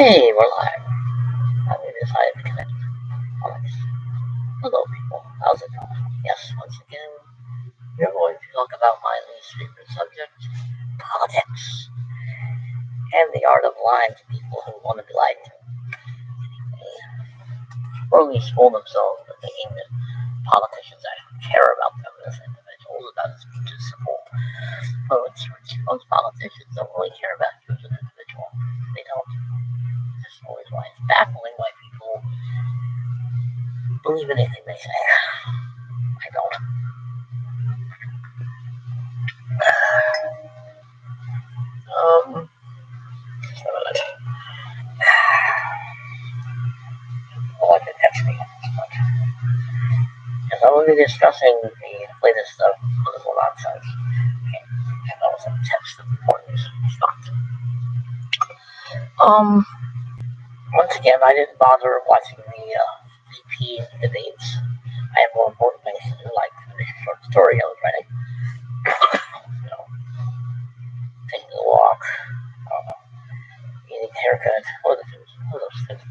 Hey, we're live. We decided to connect. Alex. Hello, people. How's it going? Yes, once again, we're going to talk about my least favorite subject, politics, and the art of lying to people who want to be lied to. Or at least fool themselves into thinking that politicians actually care about them as individuals, about as much as support. Most politicians don't really care about you as an individual. They don't. That's always why it's baffling why people believe anything they say. I don't. Just a minute. Oh, I can text me. Yes, I will be discussing the latest political nonsense. And also text of importance. Once again, I didn't bother watching the VP debates. I have more important things to do, like the short story I was writing. You know, taking a walk, eating a haircut, all those things.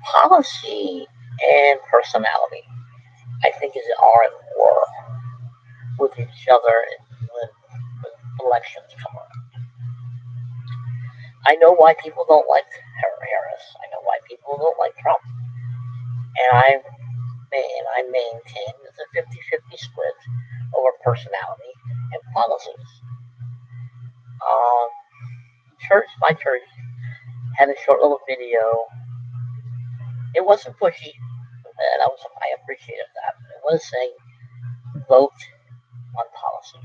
Policy and personality, I think, are at war with each other when elections come around. I know why people don't like Harris. I know why people don't like Trump. And I maintain it's a 50-50 split over personality and policies. My church had a short little video. It wasn't pushy, and I appreciated that. It was saying vote on policy,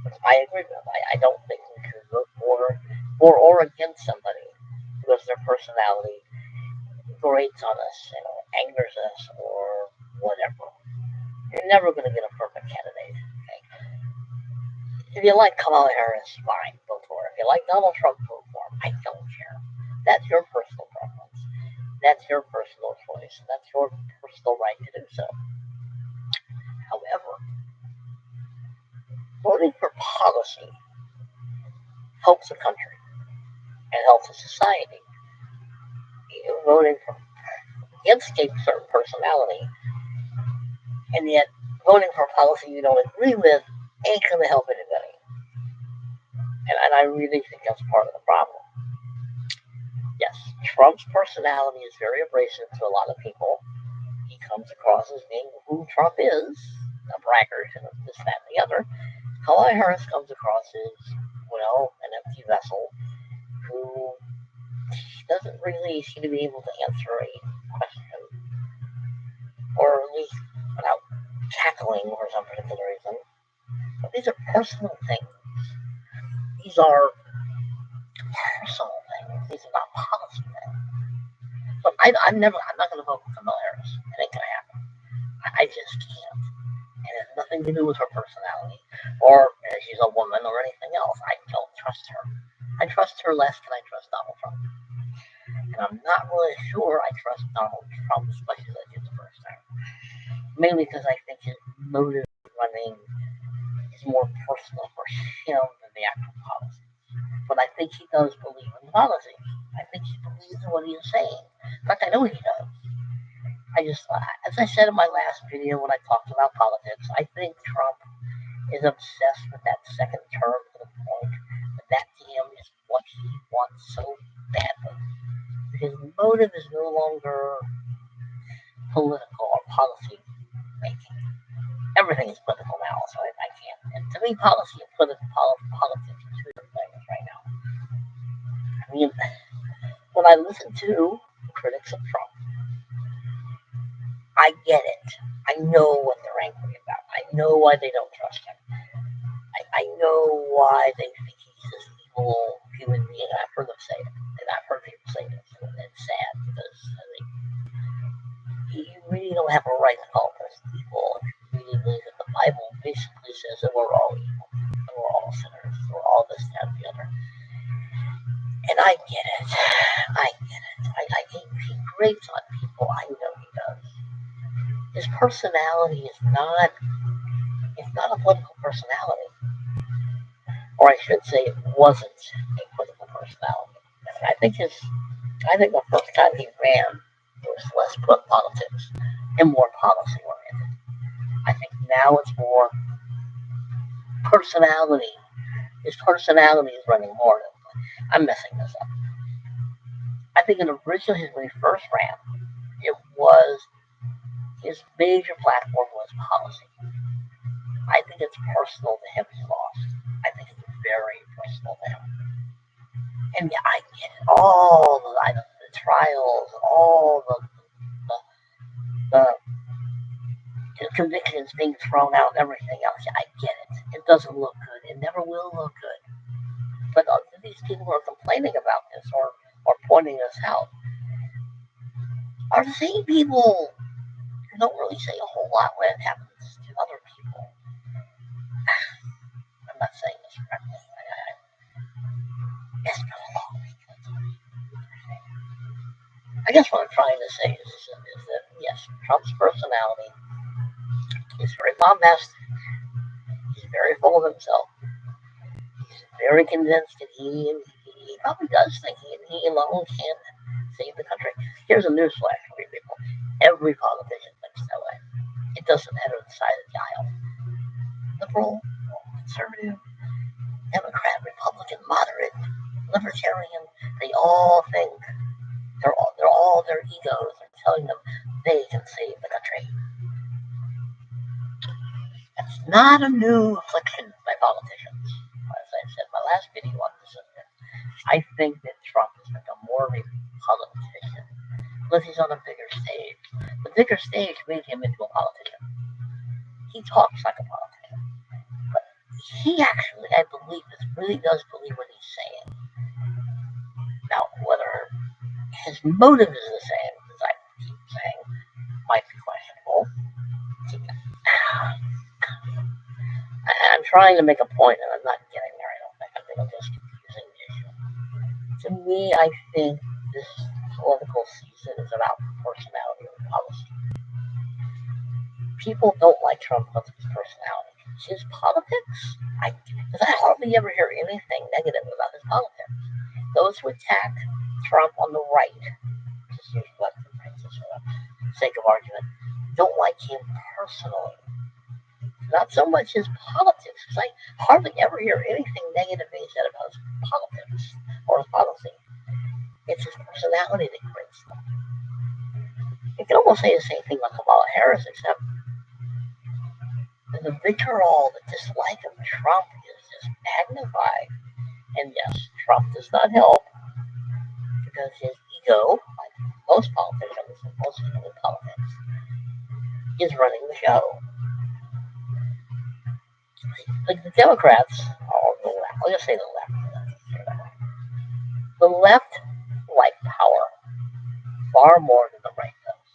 which I agree with. I don't think we should vote for or against somebody because their personality grates on us, angers us, or whatever. You're never going to get a perfect candidate. Okay? If you like Kamala Harris, fine, vote for her. If you like Donald Trump, vote for him. I don't care. That's your personal preference. That's your personal choice. That's your personal right to do so. However, voting for policy helps a country and helps a society. You're voting against a certain personality, and yet voting for a policy you don't agree with ain't going to help anybody. And I really think that's part of the problem. Yes, Trump's personality is very abrasive to a lot of people. He comes across as being who Trump is, a braggart, and this, that, and the other. Kamala Harris comes across as, an empty vessel who doesn't really seem to be able to answer a question, or at least without tackling for some particular reason. But these are personal things. These are personal things. These are not policy things. So I'm not going to vote for Kamala Harris. It ain't going to happen. I just can't. And it has nothing to do with her personality, or she's a woman, or anything else. I don't trust her. I trust her less than I trust Donald Trump. And I'm not really sure I trust Donald Trump as much as I did the first time. Mainly because I think his motive running is more personal for him than the actual policy. But I think he does believe in policy. I think he believes in what he is saying. In fact, I know he does. As I said in my last video when I talked about politics, I think Trump is obsessed with that second term to the point that to him is what he wants so badly. His motive is no longer political or policy making. Everything is political now, so I can't. And to me, policy and politics are two different things right now. I mean, when I listen to critics of Trump, I get it. I know what they're angry about. I know why they don't trust him. I know why they think he's this evil human being. I've heard them say it. And I've heard people say this. And it's sad because you really don't have a right to call a person evil. You really believe that the Bible basically says that we're all evil. And we're all sinners. We're all this, that, and the other. And I get it. He grates on people. I know he does. His personality is not a political personality. or I should say, it wasn't a political personality. I think the first time he ran, it was less politics and more policy oriented. I think now it's more personality. His personality is running more. I'm messing this up. I think originally when he first ran, it was his major platform was policy. I think it's personal to him he lost. I think it's very personal to him. And yeah, I get it. All the trials, all the convictions being thrown out and everything else. Yeah, I get it. It doesn't look good. It never will look good. But these people who are complaining about this or pointing this out are the same people who don't really say a whole lot when it happens to other people. I'm not saying this correctly. I guess what I'm trying to say is that yes, Trump's personality is very bombastic. He's very full of himself. He's very convinced that he probably does think he alone can save the country. Here's a newsflash for you people. Every politician thinks that way. It doesn't matter the side of the aisle. Liberal, conservative, Democrat, Republican, moderate, libertarian, they all think they're all their egos are telling them they can save the country. That's not a new affliction by politicians. As I said in my last video on this subject, I think that Trump has become more of a politician because he's on a bigger stage. The bigger stage made him into a politician. He talks like a politician. But he actually, I believe, really does believe what he's saying. Now, whether his motive is the same, as I keep saying, might be questionable. I'm trying to make a point, and I'm not getting there, I don't think. I think I'm just confusing the issue. To me, I think this political season is about personality and policy. People don't like Trump because of his personality. His politics, because I hardly ever hear anything negative about his politics. Those who attack Trump on the right, just use left and right for the sake of argument, don't like him personally. Not so much his politics, because I hardly ever hear anything negative being said about his politics or his policy. It's his personality that creates them. You can almost say the same thing about Kamala Harris, except the vitriol, the dislike of Trump is just magnified. And yes, Trump does not help because his ego, like most politicians and most people in politics, is running the show. Like the Democrats, or the left, I'll just say the left. The left like power far more than the right does.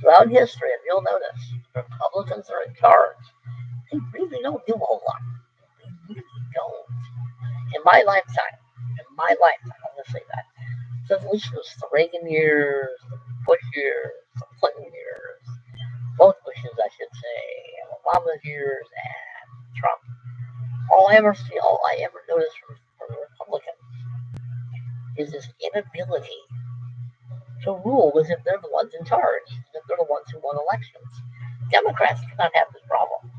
Throughout history, if you'll notice, Republicans are in charge. They really don't do a whole lot. They really don't. In my lifetime, I'm going to say that. So at least it was the Reagan years, the Bush years, the Clinton years, both Bushes, I should say, Obama's years, and Trump. All I ever notice from the Republicans is this inability to rule as if they're the ones in charge, as if they're the ones who won elections. Democrats do not have this problem.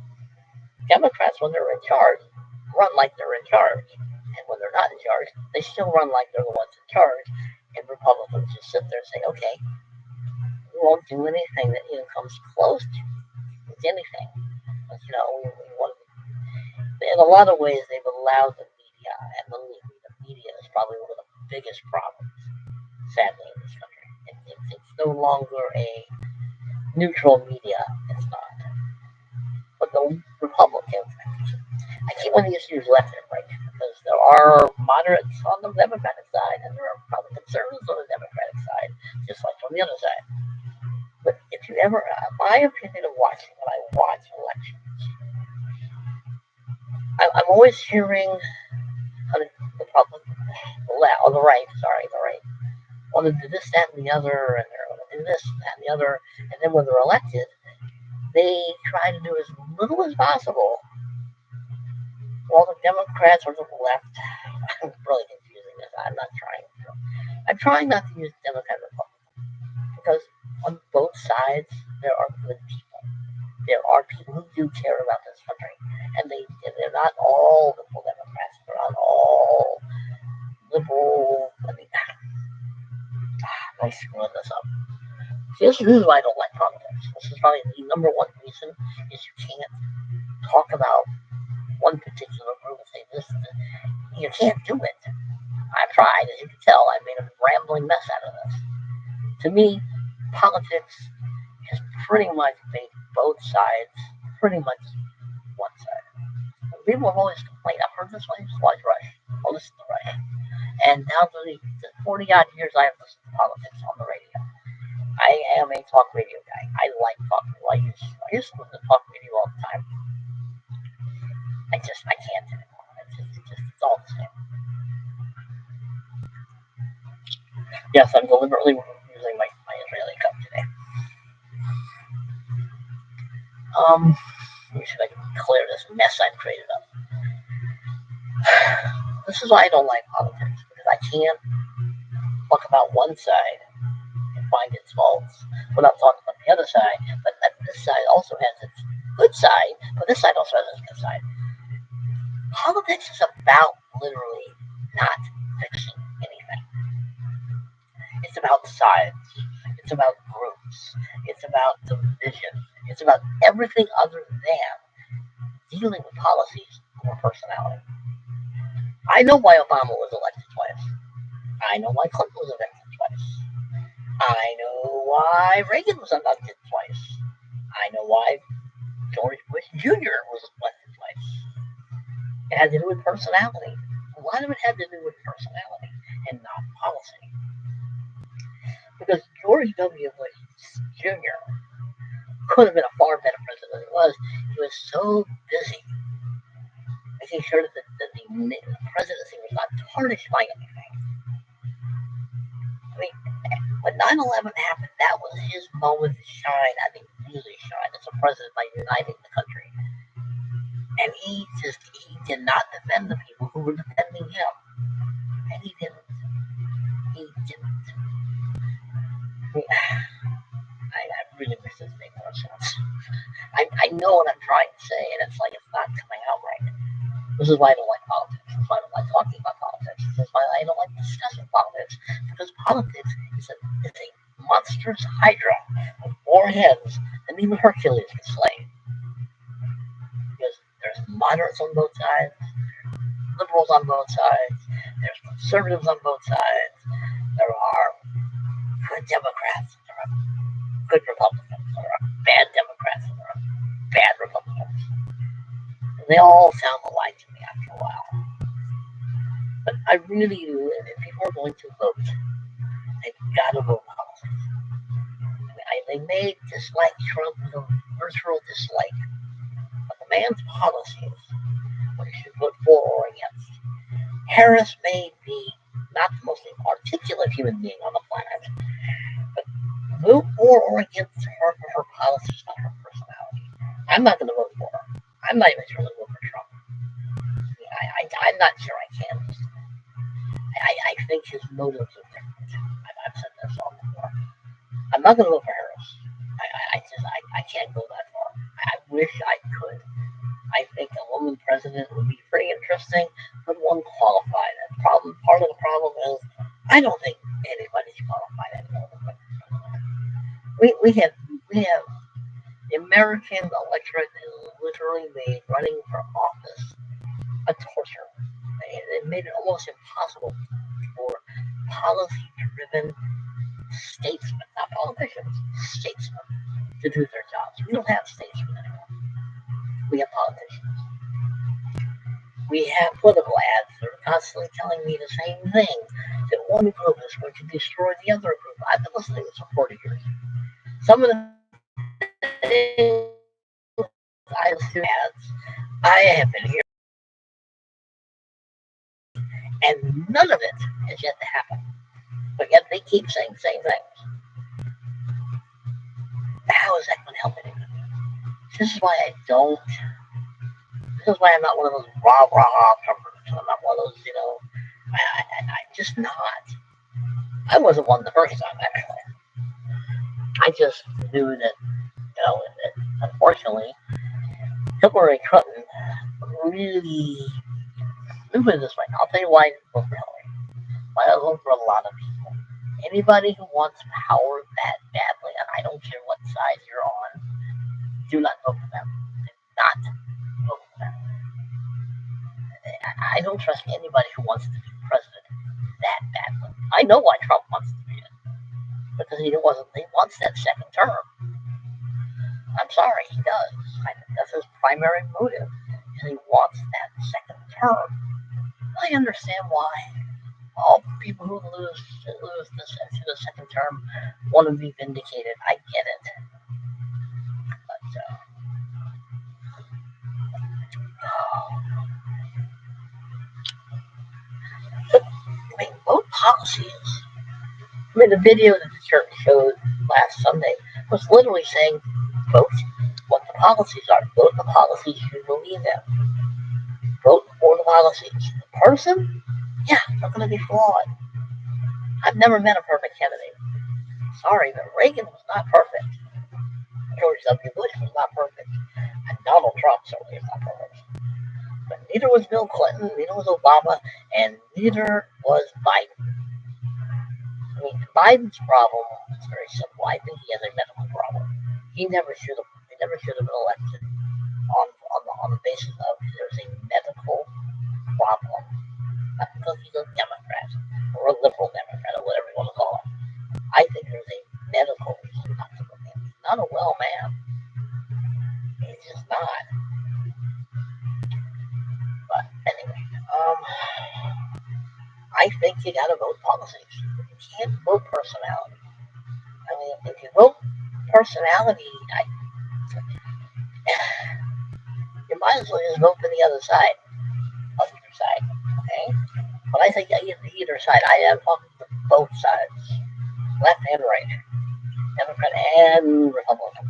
Democrats, when they're in charge, run like they're in charge. And when they're not in charge, they still run like they're the ones in charge. And Republicans just sit there and say, okay, we won't do anything that even comes close to anything. But, in a lot of ways, they've allowed the media, and the media is probably one of the biggest problems, sadly, in this country. It's no longer a neutral media. It's not. But the Republicans, I keep wanting to use left and right because there are moderates on the Democratic side and there are probably conservatives on the Democratic side, just like on the other side. But if you ever, my opinion of watching when I watch elections, I'm always hearing the public, the right, want to do this, that, and the other, and they're going to do this, that, and the other, and then when they're elected, they try to do as little as possible Well, the Democrats or the left, I'm really confusing this. I'm trying not to use Democrat Republican because on both sides there are good people. There are people who do care about this country, and they're not all liberal Democrats. They're not all liberal. I screwing this up. See, this is why I don't like politics. This is probably the number one reason is you can't talk about one particular group and say this. You can't do it. I've tried, as you can tell. I made a rambling mess out of this. To me, politics has pretty much made both sides pretty much one side. People have always complained. I've heard this one, Squad Rush. Oh, this is the Rush. And now for the 40 odd years I have listened to politics on the radio. I am a talk radio guy. I like talk radio. I used to listen to talk radio all the time. I can't anymore. It's all the same. Yes, I'm deliberately using my Israeli cup today. Let me see if I can clear this mess I've created up. This is why I don't like politics, because I can't talk about one side and find its faults without talking about the other side. But this side also has its good side, but this side also has its good side. Politics is about literally not fixing anything. It's about sides. It's about groups. It's about division. It's about everything other than dealing with policies or personality. I know why Obama was elected twice. I know why Clinton was elected twice. I know why Reagan was elected twice. I know why George Bush Jr. was elected twice. It had to do with personality. A lot of it had to do with personality and not policy. Because George W. Bush Jr. could have been a far better president than he was. He was so busy making sure that the presidency was not tarnished by anything. I mean, when 9/11 happened, that was his moment to shine. I mean, really shine as a president by uniting the country. And he did not defend the people who were defending him. And he didn't. I really wish this made more sense. I know what I'm trying to say, and it's like it's not coming out right. This is why I don't like politics. This is why I don't like talking about politics. This is why I don't like discussing politics. Because politics is a monstrous hydra with 4 heads that even Hercules can slay. Because there's moderates on both sides, liberals on both sides, there's conservatives on both sides, there are good Democrats, there are good Republicans, there are bad Democrats, there are bad Republicans. And they all sound alike to me after a while. But I really, if people are going to vote, they've got to vote politics. They may dislike Trump with a virtual dislike, but the man's policies, what you should vote for or against. Harris may be not the most articulate human being on the planet, but vote for or against her for her policies, not her personality. I'm not going to vote for her. I'm not even sure to vote for Trump. I'm not sure I can. I think his motives are different. I've said this all before. I'm not going to vote for Harris. I can't go that far. I wish I could. I think a woman president would be pretty interesting, but one qualified. Part of the problem is I don't think anybody's qualified anymore. We have the American electorate is literally made running for office a torture. It made it almost impossible for policy-driven statesmen, not politicians, statesmen, to do their jobs. We don't have statesmen anymore. We have politicians. We have political ads that are constantly telling me the same thing, that one group is going to destroy the other group. I've been listening to this for 40 years. Some of the I listen to ads, I have been here, and none of it has yet to happen. But yet they keep saying the same things. How is that going to help anyone? This is why I don't This is why I'm not one of those rah Trumpers. I'm not one of those, I'm just not. I wasn't one the first time, actually. I just knew that, that unfortunately, Hillary Clinton really, let me put it this way, I'll tell you why I vote for Hillary. Why I vote for a lot of people. Anybody who wants power that badly, and I don't care what side you're on, do not vote for them. Do not vote for them. I don't trust anybody who wants to be president that badly. I know why Trump wants to be it. Because he wants that second term. I'm sorry, he does. That's his primary motive. He wants that second term. I understand why. All people who lose the second term want to be vindicated. I get it. But vote policies. The video that the church showed last Sunday was literally saying, vote what the policies are. Vote the policies you believe in. Vote for the policies. The person, yeah, they're going to be flawed. I've never met a perfect candidate. Sorry, but Reagan was not perfect. George W. Bush was not perfect. And Donald Trump certainly is not perfect. But neither was Bill Clinton, neither was Obama, and neither was Biden. Biden's problem is very simple. I think he has a medical problem. He never should have been elected on the basis of there's a medical problem. Not because he's a Democrat or a liberal Democrat or whatever you want to call it. I think there's a medical reason not to vote him. He's not a well man. He's just not. But anyway, I think you gotta vote policies. You can't vote personality. If you vote personality, you might as well just vote for the other side, okay? When I say either side, I am talking to both sides, left and right, Democrat and Republican,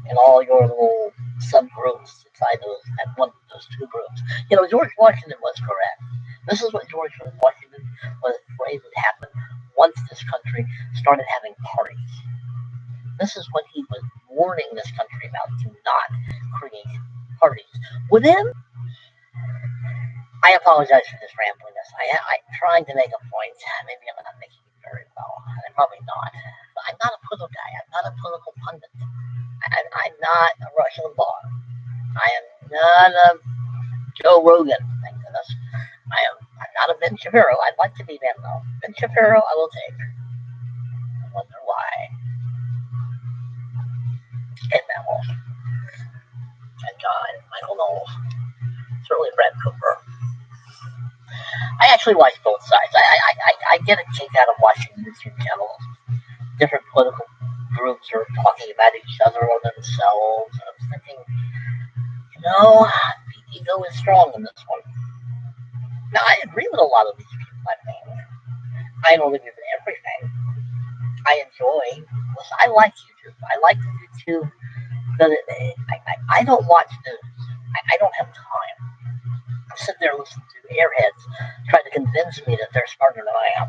and all your little subgroups inside those two groups. George Washington was correct. This is what George Washington was afraid would happen once this country started having parties. This is what he was warning this country about, to not create parties. Within, I apologize for this rambliness. I'm trying to make a point. Maybe I'm not making it very well. I'm probably not. But I'm not a political guy. I'm not a political pundit. I'm not a Rush Limbaugh. I am not a Joe Rogan, thank goodness. I'm not a Ben Shapiro. I'd like to be Ben, though. Ben Shapiro, I will take. I wonder why. And Matt Walsh. And Michael Knowles. Certainly Brad Cooper. I actually watch both sides. I get a kick out of watching YouTube channels. Different political groups are talking about each other or themselves. And I'm thinking, the ego is strong in this one. Now, I agree with a lot of these people. I don't agree with everything. I enjoy. Listen, I like YouTube. I like YouTube. I don't watch news. I don't have time. I sit there and listen to airheads trying to convince me that they're smarter than I am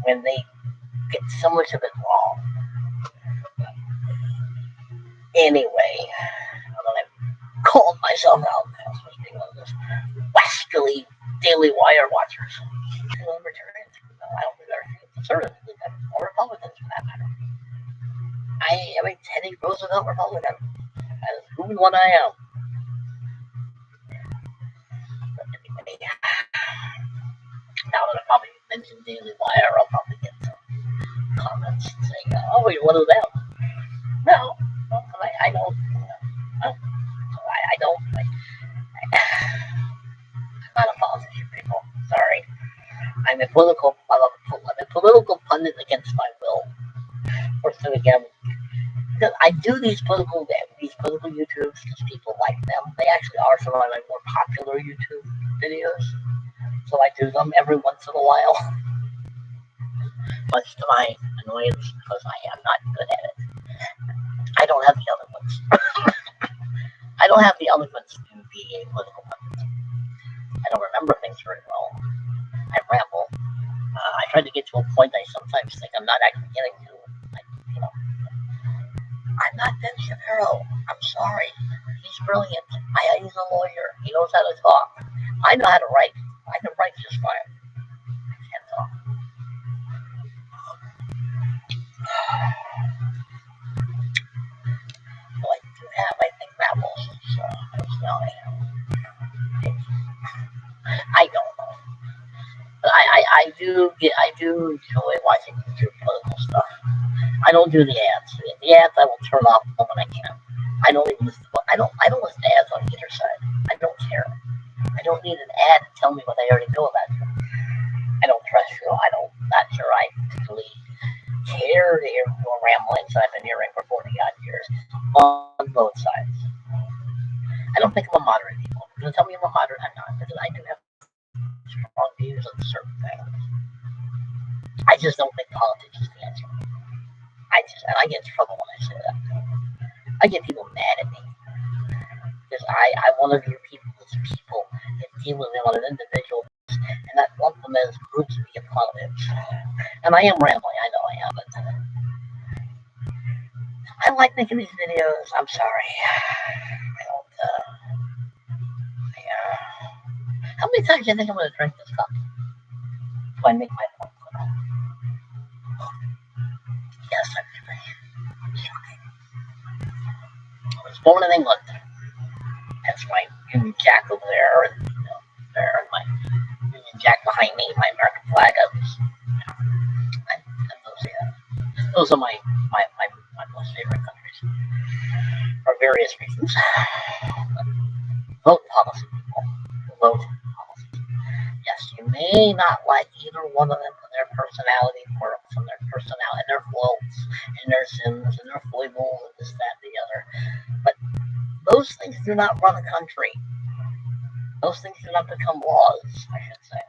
when they get so much of it wrong. Anyway, I've called myself out as being one of those westerly Daily Wire watchers. Libertarians, I don't think they're conservatives, or Republicans for that matter. I am a Teddy Roosevelt Republican. That is who and what I am. But anyway, now that I probably mentioned Daily Wire, I'll probably get some comments saying, "Oh, you're one of them." No, I don't. I don't. I'm not a politician, people. Sorry. I'm a political pundit against my will. Or so again, I do these political YouTubes because people like them. They actually are some of my more popular YouTube videos. So I do them every once in a while. Much to my annoyance, because I am not good at it. I don't have the eloquence. I don't have the eloquence be a political pundit. I don't remember things very well. I ramble. I try to get to a point I sometimes think I'm not actually getting to. Like, you know, I'm not Ben Shapiro. I'm sorry. He's brilliant. He's a lawyer. He knows how to talk. I know how to write. I can write just fine. I can't talk. So I do have, I think, rambles. Personality. I don't know. But I do enjoy watching YouTube political stuff. I don't do the ads. The ads I will turn off when I can. I don't even listen. I don't listen to ads on either side. I don't care. I don't need an ad to tell me what I already know about you. I don't trust you. Not sure I particularly care to hear your ramblings I've been hearing for 40 odd years on both sides. I don't think I'm a moderate people. You're gonna tell me I'm a moderate? I'm not, because I do have strong views on certain things. I just don't think politics is the answer. And I get in trouble when I say that. I get people mad at me because I want to view people as people and deal with them on an individual basis and not lump them as groups via politics. And I am rambling, I know I am, but I like making these videos. I'm sorry. I don't, how many times do you think I'm going to drink this cup before I make my point? Yes, I'm shocking. I was born in England. That's my Union Jack over there, and there, and my Union Jack behind me, my American flag. Those are my most favorite countries for various reasons. Vote policy, people. Vote policy. Yes, you may not like either one of them for their personality quirks and their personality and their faults and their sins and their foibles and this, that, and the other. But those things do not run a country. Those things do not become laws, I should say.